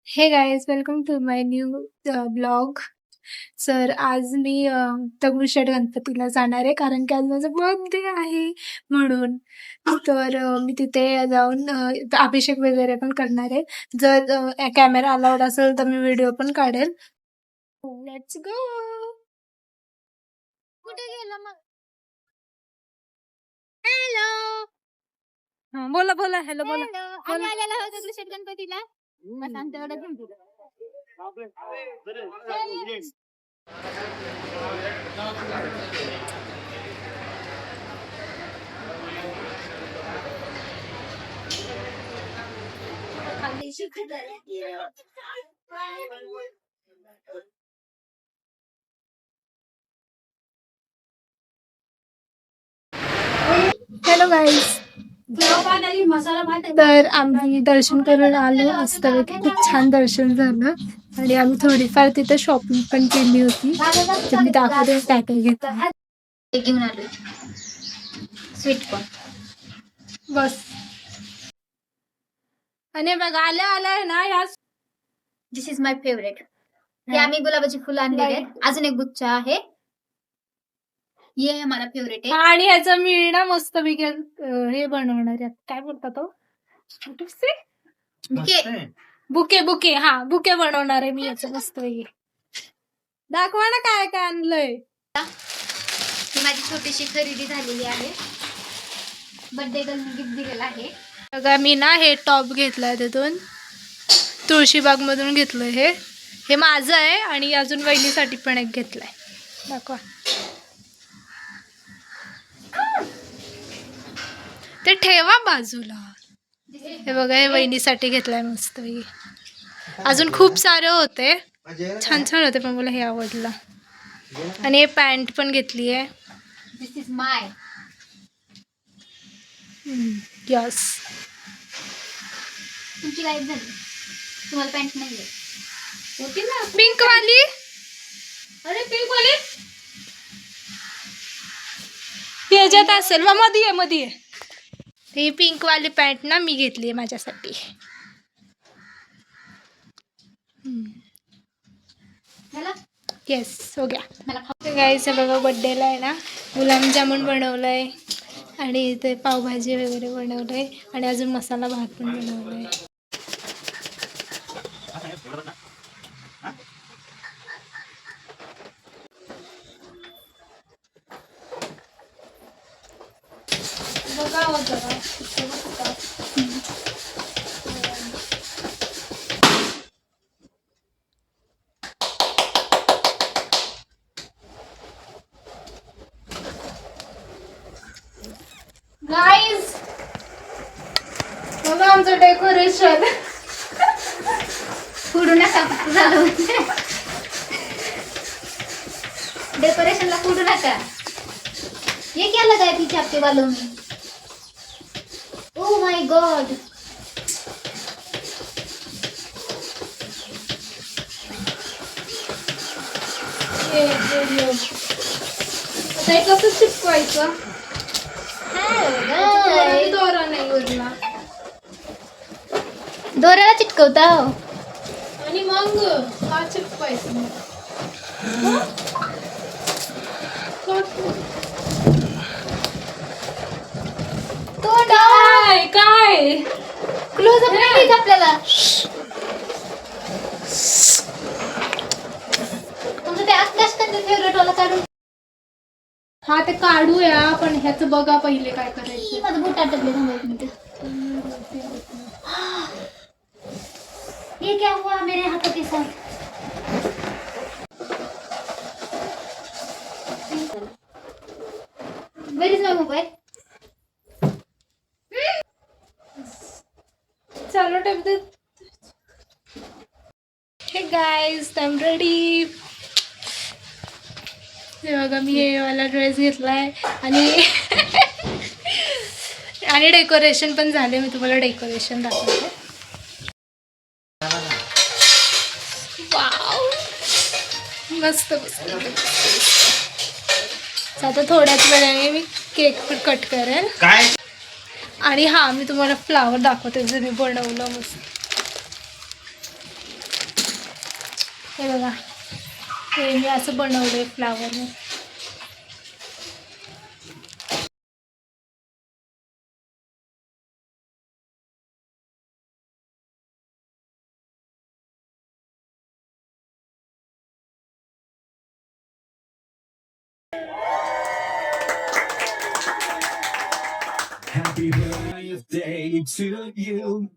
हे guys, welcome to my new blog. सर आज मी दगडूशेठ गणपतीला जाणार आहे कारण की आज माझा बर्थडे आहे म्हणून. तर मी तिथे जाऊन अभिषेक वगैरे पण करणार आहे. जर कॅमेरा अलाउड असेल तर मी व्हिडिओ पण काढेल. Let's go. कुठे गेला मग? हॅलो. बोला बोला. हॅलो बोला. आम्ही आलेलो आहोत दगडूशेठ गणपतीला. बस आमच्या एवढं घेऊन गेलो. Hello guys. तर आम्ही दर्शन करून आलो. मस्तपैकी खूप छान दर्शन झालं आणि आम्ही थोडीफार तिथे शॉपिंग पण केली होती. तर मी दाखवते काय काय घेतलं. घेऊन आलो स्वीट कॉर्न. बस. आणि बघा आल्या आल्या ना या. दिस इज माय फेवरेट. हे आम्ही गुलाबाची फुलं आणलेले. अजून एक गुच्छा आहे. ये हमारा फेवरेट आहे. आणि ह्याचा मी ना मस्त हे बनवणार आहे. काय बोलता तो? Bouquet bouquet. हा, बुके बनवणार आहे मी याचं मस्त. दाखवा ना काय काय आणलंय. ही माझी छोटीशी खरेदी झालेली आहे. बर्थडे गर्ल गिफ्ट दिलेला आहे. बघा मी ना हे टॉप घेतलाय तिथून तुळशीबाग मधून घेतलंय. हे माझं आहे आणि अजून वहिनीसाठी पण एक घेतलाय. दाखवा. ते ठेवा बाजूला. हे बघा, हे वहिनीसाठी घेतलाय मस्त. अजून खूप सारे होते, छान छान होते, पण मला हे आवडलं. आणि हे पॅन्ट पण घेतली आहे. दिस इज माय. यस. तुमची लाईफ झाली. तुम्हाला पॅन्ट नाही होती ना पिंक वाली. अरे पिंक वाली ह्याच्यात असेल. मध्ये आहे, मध्ये आहे. ही पिंक वाली पॅन्ट ना मी घेतली आहे माझ्यासाठी. येस, हो गया. गाईस, बघा बड्डेला आहे ना गुलाबजामुन बनवलंय आणि इथे पावभाजी वगैरे बनवलंय आणि अजून मसाला भात पण बनवलाय. बघा होतं गाईज. बघा आमचं डेकोरेशन. फोडू नका झालं. डेकोरेशनला फोडू नका. ये क्या लगा है पीछे आपके बालों में? Oh my God. ते कसं चिपकवायचं? दोरा नाही उरला. दोऱ्याला चिटकवता आणि मग हा चिपकवायचं. काय काय क्लोजअप नाही आपल्याला. तुमचं ते आकाश कंदील फेवरेट वाला काढून. हा, ते काढूया, पण ह्याचं बघा पहिले काय करायचं. माझं बूट अटकले. ये क्या हुआ मेरे हाथों के साथ? Where is my mobile? चालू टेप दे. हे गाईज, आय एम रेडी. हे बघा, मी हे वाला ड्रेस घेतलाय आणि आणि डेकोरेशन पण झाले. मी तुम्हाला डेकोरेशन दाखवते. वाव, मस्त मस्त. आता थोड्याच वेळाने मी केक पण कट करेल. आणि हा, मी तुम्हाला फ्लावर दाखवते जे मी बनवलं मस्त. हे बघा, हे मी असं बनवलंय flower. Happy birthday to you.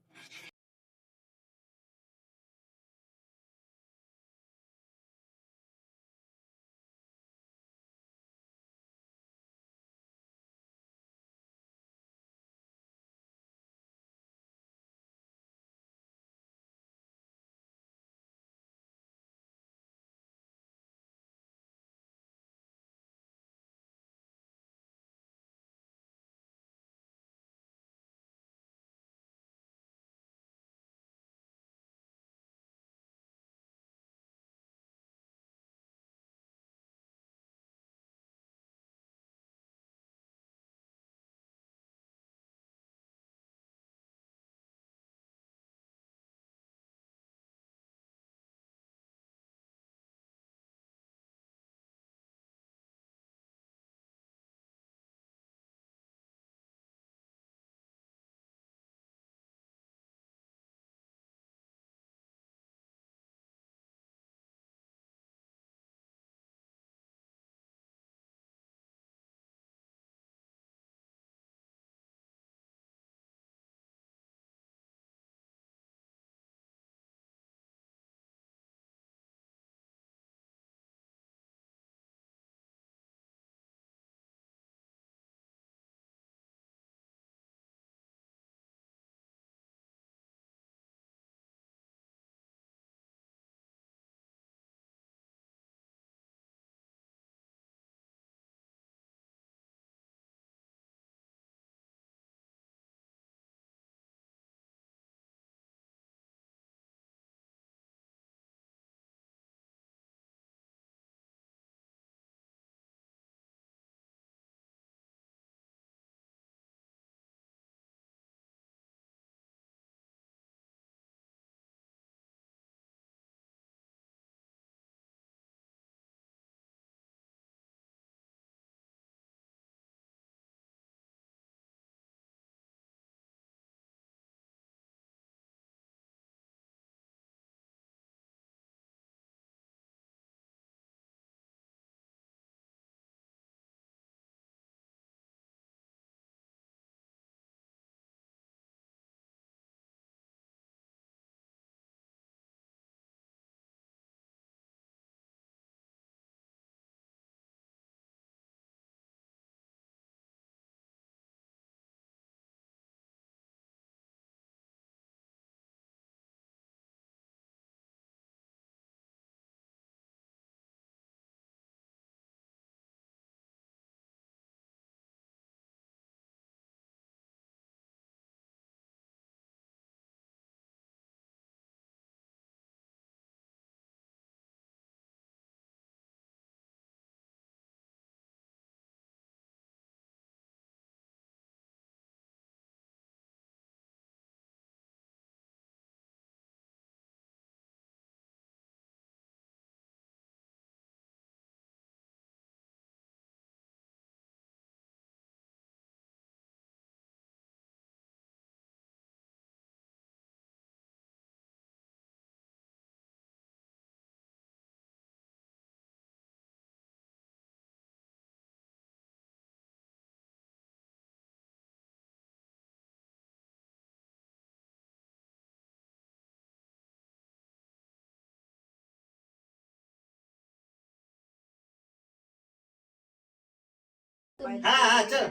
हा हा चल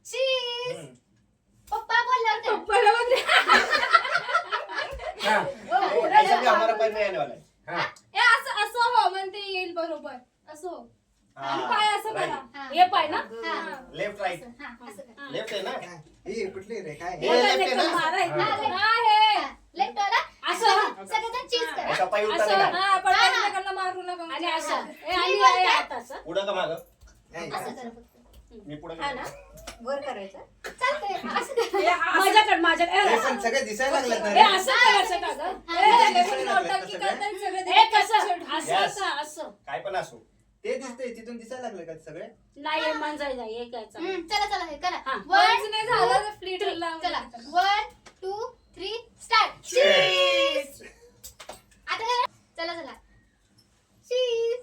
चीज. पप्पा बोलल्यावर पप्पाला बोलले. ऐसा भी हमारा पैर में आने वाला है. ए, असं असं हो म्हणते येईल बरोबर. असं हो. आणि पाय असं right. करा. हे पाय ना. हा. लेफ्ट राइट हा, असं कर. लेफ्ट आहे ना हे कुठली रे काय हे left आहे ना? मारायचं. हा, हे. हा, लेफ्ट वाला असं. सगळेजण चीज करा. ऐसा पाय उलटा असं. नाही हा, पण हा. एकमेकांना मारू नका. आणि असं. हे, आणि मी हे बोलते. हात असं. पुढं का मागं नाही असं करायचं. करा फक्त. मी पुढे हा ना वर करायचं चालतंय असं करा. हे, माझ्याकडे माझ्याकडे. हे पण सगळे दिसायला लागलेत ना हे रे. असं करायचं का गं? हा. हे, दिसायला हे, लागलेत नौटंकी ना सगळे? करतायत सगळे. हे असं Yes. का असं काय पण असो ते दिसतंय तिथून दिसायला लागलं का सगळे नाही मांजायला हे काय चला चला हे करा हा. 1 नाही झालं तर फ्ली चला 1 2 3 स्टार्ट आता करा. चला चला चीज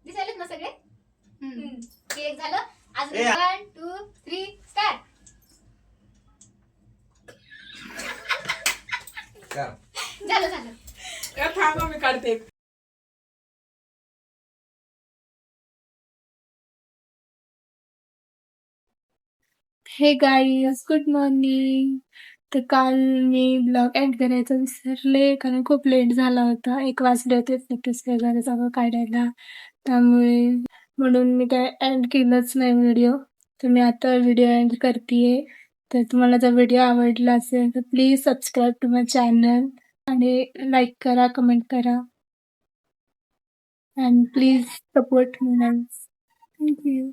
दिसायलेत ना सगळे केक झालं अजून ए. 1 2 3 स्टार्ट झालं झालं थांबा मी काढते हे गाईज गुड मॉर्निंग. तर काल मी ब्लॉग एंड करायचं विसरले कारण खूप लेट झाला होता. 1 वाजले होते फोटोज वगैरे सगळं काढायला. त्यामुळे म्हणून मी काय एंड केलंच नाही व्हिडिओ. तर मी आता व्हिडिओ एंड करते. तर तुम्हाला जर व्हिडिओ आवडला असेल तर please subscribe to my channel आणि लाईक करा, कमेंट करा. And please support me guys. Thank you.